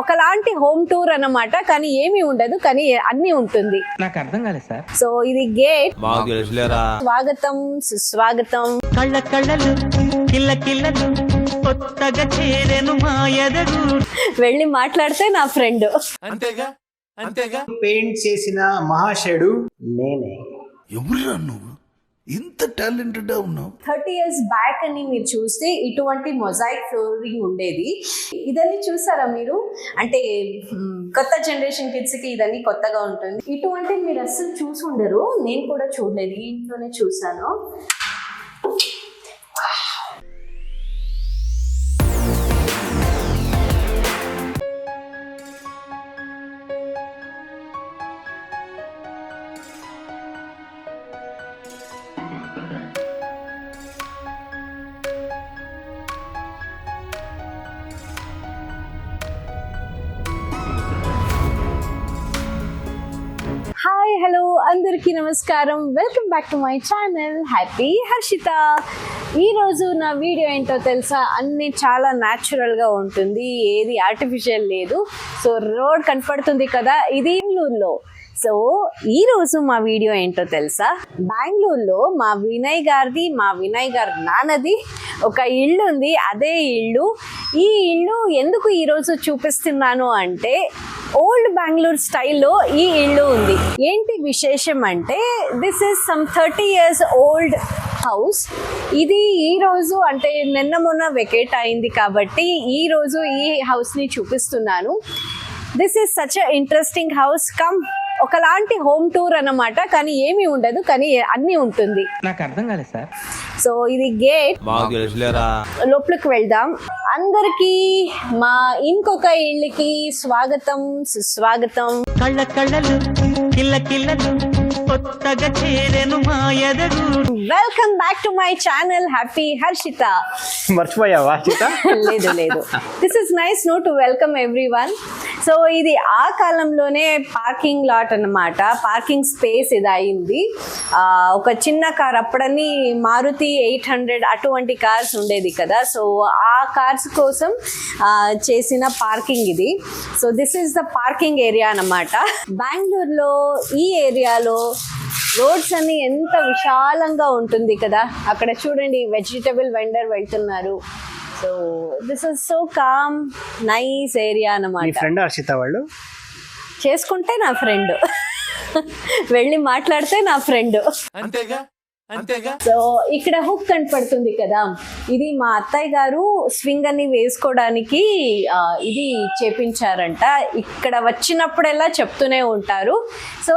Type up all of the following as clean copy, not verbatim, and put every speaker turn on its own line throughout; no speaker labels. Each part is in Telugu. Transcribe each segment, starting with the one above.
ఒకలాంటి హోమ్ టూర్ అన్నమాట. కానీ ఏమీ ఉండదు, కానీ అన్ని ఉంటుంది.
నాకు అర్థం కాలేదు సార్.
సో ఇది గేట్.
స్వాగతం
సుస్వాగతం.
కళ్ళ కళ్ళలు కిల్ల కిల్లలు కొత్తగా చేరెను మా ఎదగు.
వెళ్ళి మాట్లాడితే నా ఫ్రెండ్.
అంతేగా అంతేగా.
పెయింట్ చేసిన మహాశయుడు నేనే.
ఎవరురా నువ్వు ఇంత టాలెంటెడ్ ఉన్నావు?
30 years బ్యాక్ అని మీరు చూస్తే ఇటువంటి మొజాయిక్ ఫ్లోరింగ్ ఉండేది. ఇదని చూసారా మీరు? అంటే కొత్త జనరేషన్ కిడ్స్ కి ఇదని కొత్తగా ఉంటుంది. ఇటువంటి మీరు అస్సలు చూసి ఉండరు. నేను కూడా చూడలేదు, ఈ ఇంట్లోనే చూసాను. హాయ్, హలో, అందరికీ నమస్కారం. Welcome back to my channel happy Harshita. ఈరోజు నా వీడియో ఏంటో తెలుసా? అన్నీ చాలా న్యాచురల్గా ఉంటుంది, ఏది ఆర్టిఫిషియల్ లేదు. సో రోడ్ కనపడుతుంది కదా, ఇది బెంగళూరులో. సో ఈరోజు మా వీడియో ఏంటో తెలుసా? బెంగళూరులో మా వినయ్ గారి నాన్నది ఒక ఇల్లు ఉంది. అదే ఇల్లు. ఈ ఇల్లు ఎందుకు ఈరోజు చూపిస్తున్నాను అంటే, ఓల్డ్ బెంగళూరు స్టైల్లో ఈ ఇల్లు ఉంది. ఏంటి విశేషం అంటే, this is some 30 years old house. ఇది ఈరోజు అంటే నిన్న మొన్న వెకేట్ అయింది కాబట్టి ఈరోజు ఈ హౌస్ని చూపిస్తున్నాను. This is such a interesting house. Come, ఒకలాంటి హోమ్ టూర్ అన్నమాట. కానీ ఏమీ ఉండదు, కానీ అన్నీ ఉంటుంది.
నాకు అర్థం కాలేదు సార్.
సో ఇది గేట్. లోపలికి వెళ్దాం. అందరికీ మా ఇంకొక ఇళ్ళకి స్వాగతం సుస్వాగతం.
కళ్ళ కళ్ళలు కిల్ల కిల్లలు కొత్తగా చేరెను మా ఎదగు.
Welcome back to my channel happy Harshita.
మర్చిపోయావా హర్షిత?
లేదు. This is nice no to welcome everyone. So ఇది ఆ కాలంలోనే పార్కింగ్ లాట్ అన్నమాట. పార్కింగ్ స్పేస్ ఇది అయింది. ఒక చిన్న కార్, అప్పుడన్నీ మారుతి 800 అటువంటి కార్స్ ఉండేది కదా. సో ఆ కార్స్ కోసం చేసిన పార్కింగ్ ఇది. So this is the parking area అన్నమాట. బెంగళూరులో ఈ ఏరియాలో రోడ్స్ అన్ని ఎంత విశాలంగా ఉంటుంది కదా. అక్కడ చూడండి, వెజిటబుల్ వెండర్ వెళ్తున్నారు. So this is so calm, nice area అన్నమాట.
ఫ్రెండ్ హర్షిత వాళ్ళు
చేసుకుంటే నా ఫ్రెండ్, వెళ్ళి మాట్లాడితే నా ఫ్రెండ్.
అంతేగా అంతేగా.
సో ఇక్కడ హుక్ కనపడుతుంది కదా, ఇది మా అత్తయ్య గారు స్వింగ్ అని వేసుకోవడానికి ఇది చేపించారంట. ఇక్కడ వచ్చినప్పుడల్లా చెప్తూనే ఉంటారు. సో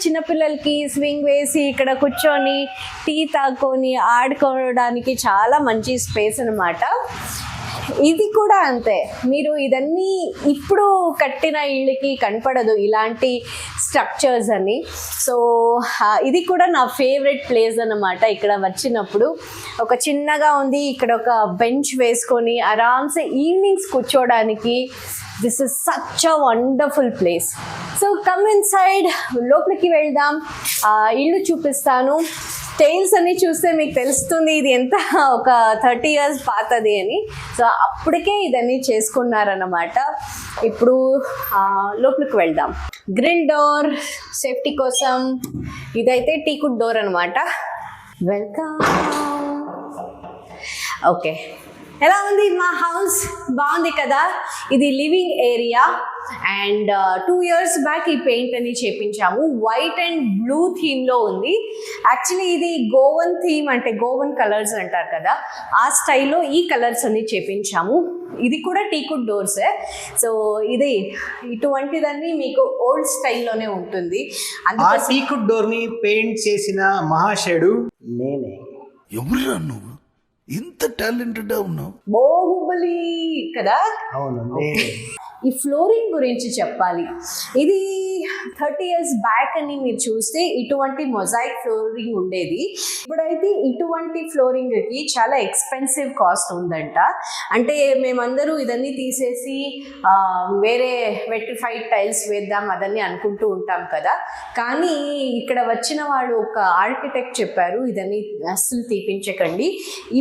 చిన్నపిల్లలకి స్వింగ్ వేసి ఇక్కడ కూర్చొని టీ తాకొని ఆడుకోవడానికి చాలా మంచి స్పేస్ అన్నమాట. ఇది కూడా అంతే. మీరు ఇదన్నీ ఇప్పుడు కట్టిన ఇళ్ళకి కనపడదు ఇలాంటి స్ట్రక్చర్స్ అని. సో ఇది కూడా నా ఫేవరెట్ ప్లేస్ అన్నమాట. ఇక్కడ వచ్చినప్పుడు ఒక చిన్నగా ఉంది, ఇక్కడ ఒక బెంచ్ వేసుకొని ఆరామ్సే ఈవినింగ్స్ కూర్చోడానికి. This is such a wonderful place. So come in side, లోపలికి వెళ్దాం, ఇల్లు చూపిస్తాను. టైల్స్ అన్ని చూస్తే మీకు తెలుస్తుంది ఇది ఎంత ఒక 30 years పాతది అని. సో అప్పటికే ఇదన్నీ చేసుకున్నారన్నమాట. ఇప్పుడు లోపలికి వెళ్దాం. గ్రిల్ డోర్ సేఫ్టీ కోసం. ఇదైతే టీకుడ్ డోర్ అనమాట. వెల్కమ్. ఓకే, ఎలా ఉంది మా హౌస్? బాగుంది కదా. ఇది living area. And 2 years back ఈ పెయింట్ అని చేపించాము. వైట్ అండ్ బ్లూ థీమ్లో ఉంది. యాక్చువల్లీ ఇది గోవన్ థీమ్, అంటే గోవన్ కలర్స్ అంటారు కదా, ఆ స్టైల్లో ఈ కలర్స్ అన్ని చేపించాము. ఇది కూడా టీకుడ్ డోర్సే. సో ఇది ఇటువంటిదన్నీ మీకు ఓల్డ్ స్టైల్లోనే ఉంటుంది.
ఆ టీకుడ్ డోర్ ని పెయింట్ చేసిన మహాశయుడు నేనే.
ఎవరురా నువ్వు ఇంత టాలెంటెడ్ ఉన్నావు?
బాహుబలి కదా.
అవునండి.
ఈ ఫ్లోరింగ్ గురించి చెప్పాలి. ఇది 30 years బ్యాక్ అని మీరు చూస్తే ఇటువంటి మొజాయిక్ ఫ్లోరింగ్ ఉండేది. ఇప్పుడైతే ఇటువంటి ఫ్లోరింగ్కి చాలా ఎక్స్పెన్సివ్ కాస్ట్ ఉందంట. అంటే మేమందరూ ఇదన్నీ తీసేసి వేరే వెట్రిఫైడ్ టైల్స్ వేద్దాం అదని అనుకుంటూ ఉంటాం కదా. కానీ ఇక్కడ వచ్చిన వాళ్ళు ఒక ఆర్కిటెక్ట్ చెప్పారు, ఇదన్నీ అస్సలు తీపించకండి,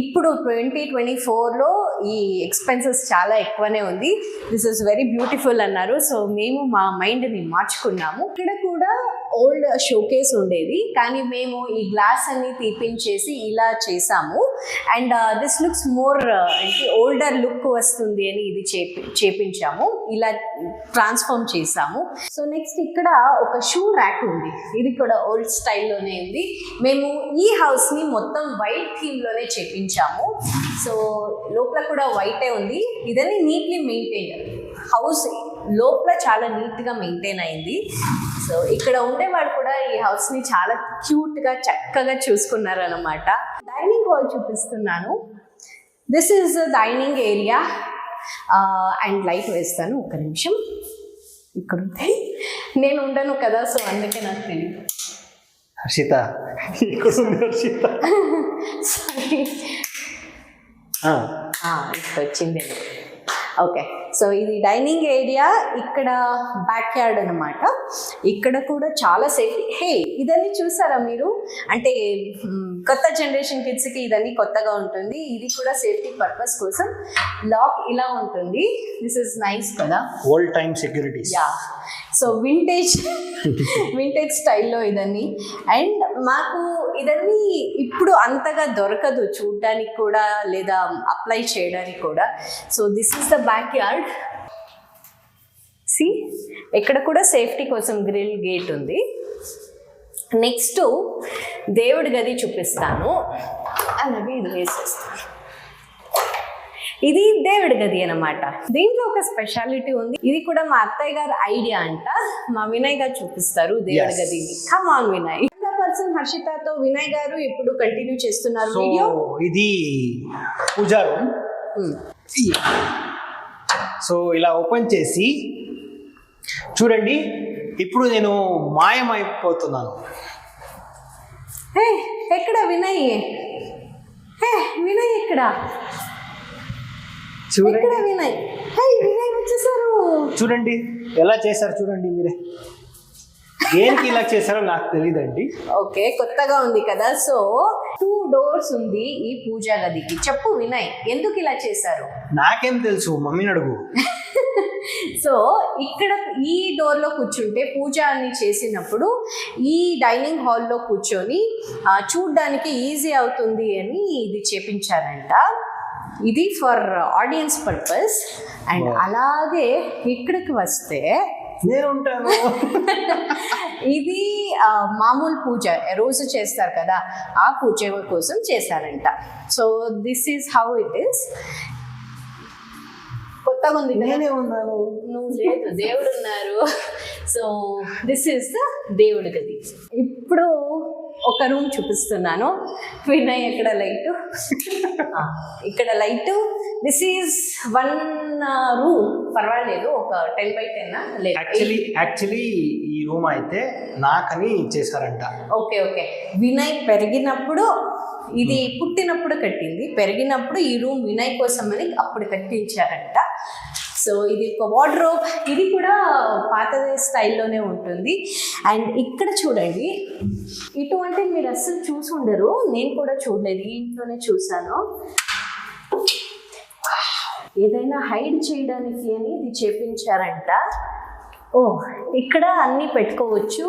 ఇప్పుడు 2024లో ఈ ఎక్స్పెన్సెస్ చాలా ఎక్కువనే ఉంది, దిస్ ఇస్ వెరీ బ్యూటిఫుల్ అన్నారు. సో మేము మా మైండ్ని మార్చుకున్నాము. ఇక్కడ కూడా ఓల్డ్ షోకేస్ ఉండేది, కానీ మేము ఈ గ్లాస్ అన్ని తీపించేసి ఇలా చేసాము. అండ్ దిస్ లుక్స్ మోర్ అంటే ఓల్డర్ లుక్ వస్తుంది అని ఇది చేపించాము, ఇలా ట్రాన్స్ఫార్మ్ చేసాము. సో నెక్స్ట్ ఇక్కడ ఒక షూ ర్యాక్ ఉంది, ఇది కూడా ఓల్డ్ స్టైల్లోనే ఉంది. మేము ఈ హౌస్ని మొత్తం వైట్ థీమ్లోనే చేపించాము. సో లోపల కూడా వైటే ఉంది. ఇదని నీట్లీ మెయింటైన్, హౌస్ లోపల చాలా నీట్గా మెయింటైన్ అయింది. సో ఇక్కడ ఉండేవాడు కూడా ఈ హౌస్ని చాలా క్యూట్గా చక్కగా చూసుకున్నారు అన్నమాట. డైనింగ్ హాల్ చూపిస్తున్నాను. This is dining area. And light వేస్తాను, ఒక్క నిమిషం. ఇక్కడ ఉంది, నేను ఉండను కదా, సో అందుకే నాకు తెలియదు.
హర్షిత ఇక్కడ ఉంది హర్షిత.
సారీ, ఇక్కడ వచ్చింది. ఓకే, సో ఇది డైనింగ్ ఏరియా, ఇక్కడ బ్యాక్ యార్డ్ అనమాట. ఇక్కడ కూడా చాలా సేఫ్టీ. హే, ఇదన్నీ చూసారా మీరు? అంటే కొత్త జనరేషన్ కిడ్స్కి ఇదన్నీ కొత్తగా ఉంటుంది. ఇది కూడా సేఫ్టీ పర్పస్ కోసం లాక్ ఇలా ఉంటుంది. దిస్ ఇస్ నైస్ కదా,
old time securities.
Yeah, so vintage స్టైల్లో ఇదన్నీ. అండ్ మాకు ఇదన్నీ ఇప్పుడు అంతగా దొరకదు చూడడానికి కూడా, లేదా అప్లై చేయడానికి కూడా. So this is the backyard. See, ఇక్కడ కూడా సేఫ్టీ కోసం గ్రిల్ గేట్ ఉంది. నెక్స్ట్ దేవుడి గది చూపిస్తాను, అలాగే ఇది వేసేస్తాను. ఇది దేవుడి గది అనమాట. దీంట్లో ఒక స్పెషాలిటీ ఉంది, ఇది కూడా మా అత్తయ్య గారు ఐడియా అంట. మా వినయ్ గారు చూపిస్తారు దేవుడి గదిని. Come on Vinay. పర్సన్ హర్షితతో వినయ్ గారు ఇప్పుడు కంటిన్యూ చేస్తున్నారు వీడియో.
ఇది పూజా రూమ్. సో ఇలా ఓపెన్ చేసి చూడండి, ఇప్పుడు నేను మాయమైపోతున్నాను.
ఎక్కడ వినయ్? వినయ్ ఎక్కడ? ఎక్కడ వినయ్? వినయ్ వచ్చేసారు.
చూడండి ఎలా చేశారు, చూడండి మీరే. దేనికి ఇలా చేశారో నాకు తెలియదండి.
ఓకే, కొత్తగా ఉంది కదా. సో 2 doors ఉంది ఈ పూజా గదికి. చెప్పు వినయ్, ఎందుకు ఇలా చేశారు?
నాకేం తెలుసు, మమ్మీని అడుగు.
సో ఇక్కడ ఈ డోర్లో కూర్చుంటే పూజ అని చేసినప్పుడు ఈ డైనింగ్ హాల్లో కూర్చొని చూడ్డానికి ఈజీ అవుతుంది అని ఇది చేపించారంట. ఇది ఫర్ ఆడియన్స్ పర్పస్. అండ్ అలాగే ఇక్కడికి వస్తే
నేను ఉంటాను.
ఇది మామూలు పూజ రోజు చేస్తారు కదా, ఆ పూజ కోసం చేశారంట. So this is how it is. కొత్తగా ఉంది.
నేనే ఉన్నాను.
నువ్వు లేదు, దేవుడు ఉన్నారు. సో దిస్ ఈజ్ ద దేవుడి గది. ఇప్పుడు ఒక రూమ్ చూపిస్తున్నాను. వినయ్ ఎక్కడ లైటు? ఇక్కడ లైటు. This is 1 room. పర్వాలేదు, ఒక 10x10
యాక్చువల్లీ ఈ రూమ్ అయితే నాకని చేశారంట.
ఓకే, వినయ్ పెరిగినప్పుడు, ఇది పుట్టినప్పుడు కట్టింది, పెరిగినప్పుడు ఈ రూమ్ వినయ్ కోసం అని అప్పుడు కట్టించారంట. సో ఇది ఒక వార్డ్రోబ్, ఇది కూడా పాతదే స్టైల్లోనే ఉంటుంది. అండ్ ఇక్కడ చూడండి, ఇటువంటి మీరు అస్సలు చూసి ఉండరు, నేను కూడా చూడలేదు, ఈ ఇంట్లోనే చూసాను. ఏదైనా హైడ్ చేయడానికి అని ఇది చేపించారంట. ఇక్కడ అన్నీ పెట్టుకోవచ్చు.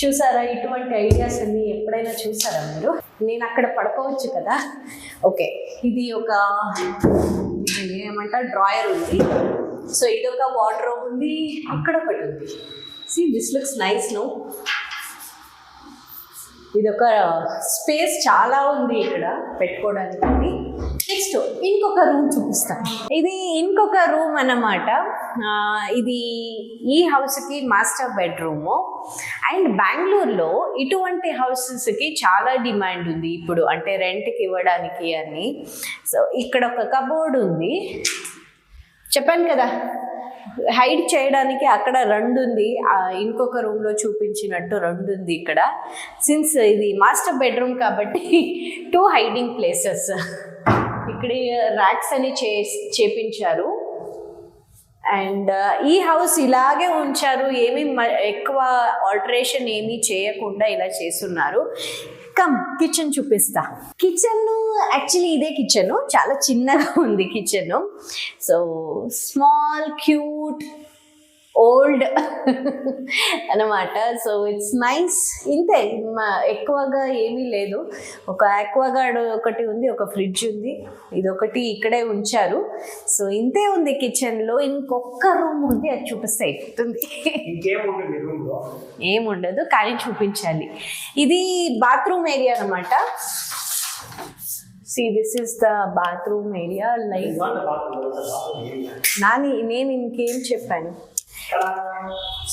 చూసారా, ఇటువంటి ఐడియాస్ అన్నీ ఎప్పుడైనా చూసారా మీరు? నేను అక్కడ పడుకోవచ్చు కదా. ఓకే, ఇది ఒక ఏమంటారు డ్రాయర్ ఉంది. సో ఇదొక వార్డ్రోబ్ ఉంది, ఇక్కడ ఒకటి ఉంది. See, this looks nice. No, ఇదొక స్పేస్ చాలా ఉంది ఇక్కడ పెట్టుకోవడానికి. నెక్స్ట్ ఇంకొక రూమ్ చూపిస్తాను. ఇది ఇంకొక రూమ్ అన్నమాట. ఇది ఈ హౌస్కి మాస్టర్ బెడ్రూము. అండ్ బెంగళూరులో ఇటువంటి హౌసెస్కి చాలా డిమాండ్ ఉంది ఇప్పుడు, అంటే రెంట్కి ఇవ్వడానికి అని. సో ఇక్కడ ఒక కబోర్డ్ ఉంది, చెప్పాను కదా హైడ్ చేయడానికి అక్కడ రెండు ఉంది, ఇంకొక రూమ్లో చూపించినట్టు రెండు ఉంది ఇక్కడ. సిన్స్ ఇది మాస్టర్ బెడ్రూమ్ కాబట్టి 2 హైడింగ్ ప్లేసెస్. ఇక్కడ ర్యాక్స్ అని చేపించారు. అండ్ ఈ హౌస్ ఇలాగే ఉంచారు, ఏమీ ఎక్కువ ఆల్టరేషన్ ఏమీ చేయకుండా ఇలా చేస్తున్నారు. కమ్ కిచెన్ చూపిస్తా. కిచెన్ యాక్చువల్లీ ఇదే కిచెన్, చాలా చిన్నగా ఉంది kitchen. So small cute old అన్నమాట. So it's nice. ఇంతే, ఎక్కువగా ఏమీ లేదు. ఒక ఆక్వాగార్డ్ ఒకటి ఉంది, ఒక ఫ్రిడ్జ్ ఉంది, ఇదొకటి ఇక్కడే ఉంచారు. సో ఇంతే ఉంది కిచెన్లో. ఇంకొక రూమ్ ఉంది, అది చూపిస్తే అయిపోతుంది. ఏముండదు కానీ చూపించాలి. ఇది బాత్రూమ్ ఏరియా అన్నమాట. See, this is the bathroom area. Like నేను ఇంకేం చెప్పాను.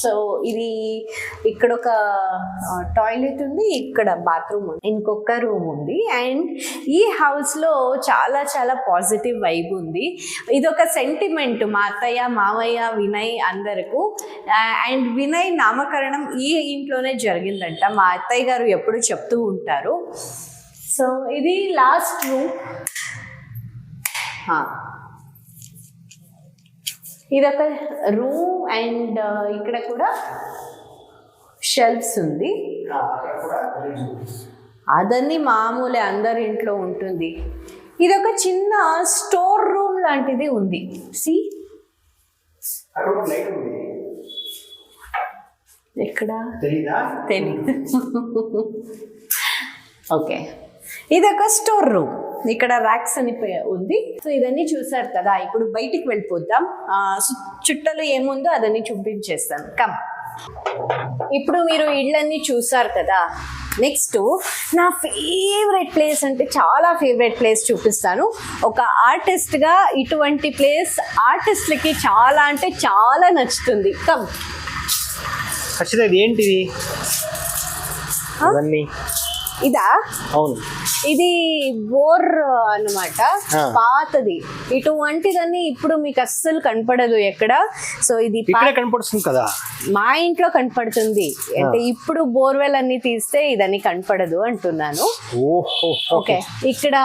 సో ఇది ఇక్కడ ఒక టాయిలెట్ ఉంది, ఇక్కడ బాత్రూమ్ ఉంది, ఇంకొక రూమ్ ఉంది. అండ్ ఈ హౌస్లో చాలా చాలా పాజిటివ్ వైబ్ ఉంది. ఇదొక సెంటిమెంట్ మా అత్తయ్య, మావయ్య, వినయ్ అందరికీ. అండ్ వినయ్ నామకరణం ఈ ఇంట్లోనే జరిగిందంట, మా అత్తయ్య గారు ఎప్పుడు చెప్తూ ఉంటారు. సో ఇది లాస్ట్ రూమ్. ఇదొక రూమ్. అండ్ ఇక్కడ కూడా షెల్ఫ్స్ ఉంది. అదన్నీ మామూలే, అందరి ఇంట్లో ఉంటుంది. ఇదొక చిన్న స్టోర్ రూమ్ లాంటిది ఉంది. సి ఎక్కడ తెలీదు. ఓకే, ఇదొక స్టోర్ రూమ్. ఇక్కడ ర్యాక్స్ అని ఉంది. సో ఇదన్నీ చూసారు కదా, ఇప్పుడు బయటికి వెళ్ళిపోద్దాం. చుట్టలు ఏముందో అదన్నీ చూపించేస్తాను. కమ్. ఇప్పుడు మీరు ఇళ్ళన్నీ చూసారు కదా, నెక్స్ట్ నా ఫేవరెట్ ప్లేస్ అంటే చాలా ఫేవరెట్ ప్లేస్ చూపిస్తాను. ఒక ఆర్టిస్ట్గా ఇటువంటి ప్లేస్ ఆర్టిస్ట్లకి చాలా అంటే చాలా నచ్చుతుంది. కమ్.
ఖచ్చితంగా ఇది ఏంటిది?
ఇదా?
అవును,
ఇది బోర్ అన్నమాట, పాతది. ఇటువంటిదని ఇప్పుడు మీకు అస్సలు కనపడదు ఎక్కడ. సో ఇది
కనపడుతుంది కదా,
మా ఇంట్లో కనపడుతుంది. అంటే ఇప్పుడు బోర్వెల్ అన్ని తీస్తే ఇదని కనపడదు అంటున్నాను. ఓకే, ఇక్కడ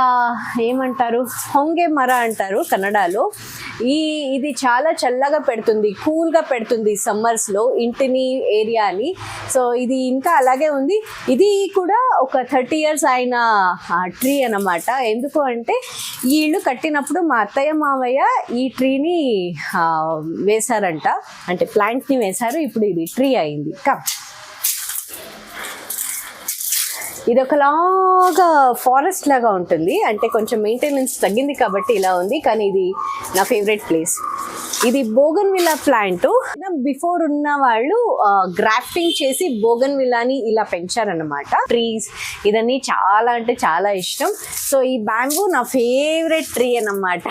ఏమంటారు, హొంగే మర అంటారు కన్నడలో. ఇది చాలా చల్లగా పెడుతుంది, కూల్గా పెడుతుంది సమ్మర్స్ లో ఇంటిని, ఏరియాని. సో ఇది ఇంకా అలాగే ఉంది. ఇది కూడా ఒక 30 years అయిన ట్రీ అన్నమాట. ఎందుకు అంటే ఈ ఇల్లు కట్టినప్పుడు మా అత్తయ్య మావయ్య ఈ ట్రీని వేశారంట, అంటే ప్లాంట్ని వేశారు. ఇప్పుడు ఇది ట్రీ అయింది. ఇది ఒకలాగా ఫారెస్ట్ లాగా ఉంటుంది, అంటే కొంచెం మెయింటెనెన్స్ తగ్గింది కాబట్టి ఇలా ఉంది. కానీ ఇది నా ఫేవరెట్ ప్లేస్. ఇది బోగన్విల్లా ప్లాంట్. బిఫోర్ ఉన్న వాళ్ళు గ్రాఫ్టింగ్ చేసి బోగన్విల్లాని ఇలా పెంచారన్నమాట. ట్రీస్ ఇదన్నీ చాలా అంటే చాలా ఇష్టం. సో ఈ బ్యాంబూ నా ఫేవరెట్ ట్రీ అన్నమాట.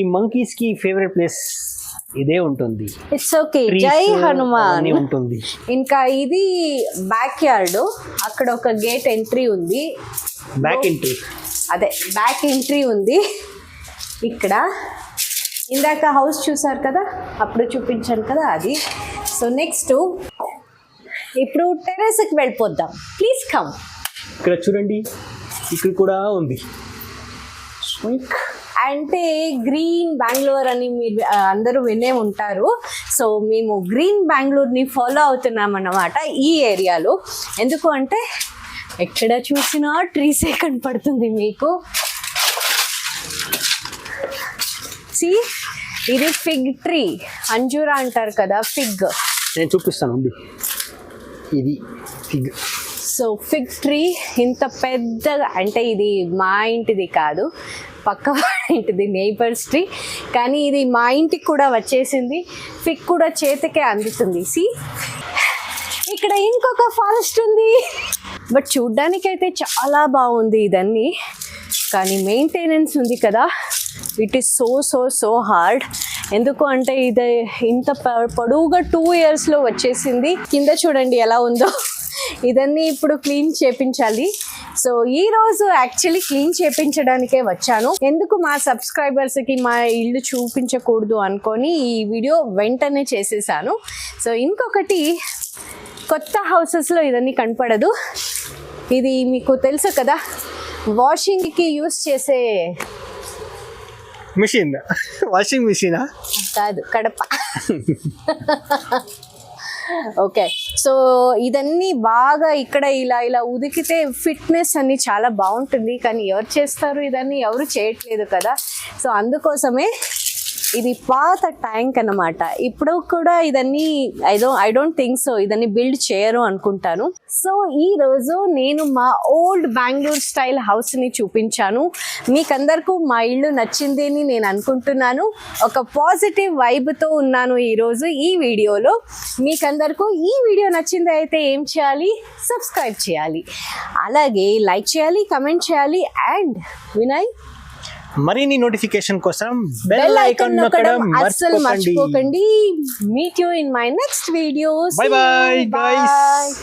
ఈ మంకీస్ కి ఫేవరెట్ ప్లేస్ ఇదే ఉంటుంది.
ఇట్స్ ఓకే, జై హనుమాన్
ఉంటుంది.
ఇంకా ఇది బ్యాక్ యార్డ్, అక్కడ ఒక గేట్ ఎంట్రీ ఉంది.
బ్యాక్ ఎంట్రీ,
అదే బ్యాక్ ఎంట్రీ ఉంది ఇక్కడ. ఇందాక హౌస్ చూసారు కదా, అప్పుడు చూపించాను కదా అది. సో నెక్స్ట్ ఇప్పుడు టెర్రస్కి వెళ్ళిపోద్దాం. Please come.
ఇక్కడ చూడండి, ఇక్కడ కూడా ఉంది.
అంటే గ్రీన్ బెంగళూరు అని మీరు అందరూ వినే ఉంటారు. సో మేము గ్రీన్ బెంగళూరుని ఫాలో అవుతున్నాం అన్నమాట ఈ ఏరియాలో. ఎందుకు అంటే ఎక్కడ చూసినా ట్రీసే కనపడుతుంది మీకు. సి, ఇది ఫిగ్ ట్రీ, అంజూరా అంటారు కదా, ఫిగ్.
నేను చూపిస్తాను, ఇది ఫిగ్.
సో ఫిగ్ ట్రీ ఇంత పెద్దగా, అంటే ఇది మా ఇంటిది కాదు, పక్క ఇంటిది, నైబర్స్ ట్రీ. కానీ ఇది మా ఇంటికి కూడా వచ్చేసింది. ఫిగ్ కూడా చేతికే అందుతుంది. సి, ఇక్కడ ఇంకొక ఫారెస్ట్ ఉంది. బట్ చూడ్డానికైతే చాలా బాగుంది ఇదన్నీ. కానీ మెయింటెనెన్స్ ఉంది కదా, it is so so so hard. ఎందుకు అంటే ఇది ఇంత పొడవుగా 2 yearsలో వచ్చేసింది. కింద చూడండి ఎలా ఉందో. ఇదన్నీ ఇప్పుడు క్లీన్ చేపించాలి. సో ఈ రోజు యాక్చువల్లీ క్లీన్ చేపించడానికే వచ్చాను. ఎందుకు మా సబ్స్క్రైబర్స్ కి మా ఇల్లు చూపించకూడదు అనుకొని ఈ వీడియో వెంటనే చేసేసాను. సో ఇంకొకటి, కొత్త హౌసెస్లో ఇదన్నీ కనపడదు. ఇది మీకు తెలుసు కదా, వాషింగ్కి యూస్ చేసే
మిషన్, వాషింగ్ మిషనా?
కాదు, కడప. ఓకే, సో ఇదన్నీ బాగా ఇక్కడ ఇలా ఇలా ఉదికితే ఫిట్నెస్ అన్ని చాలా బాగుంటుంది. కానీ ఎవరు చేస్తారు ఇదన్నీ? ఎవరు చేయట్లేదు కదా. సో అందుకోసమే ఇది పాత ట్యాంక్ అన్నమాట. ఇప్పుడు కూడా ఇదన్నీ ఐ డోంట్ థింక్ సో ఇదన్నీ బిల్డ్ చేయరు అనుకుంటాను. సో ఈ రోజు నేను మా ఓల్డ్ బెంగళూరు స్టైల్ హౌస్ ని చూపించాను. మీకందరికీ మా ఇల్లు నచ్చింది అని నేను అనుకుంటున్నాను. ఒక పాజిటివ్ వైబ్ తో ఉన్నాను ఈరోజు ఈ వీడియోలో. మీకందరికీ ఈ వీడియో నచ్చింది అయితే ఏం చేయాలి? సబ్స్క్రైబ్ చేయాలి, అలాగే లైక్ చేయాలి, కమెంట్ చేయాలి. అండ్ వినయ్,
మరిన్ని నోటిఫికేషన్ కోసం
బెల్ ఐకాన్ నొక్కడం అస్సలు మర్చిపోకండి. Meet you in my next videos.
Bye bye, guys.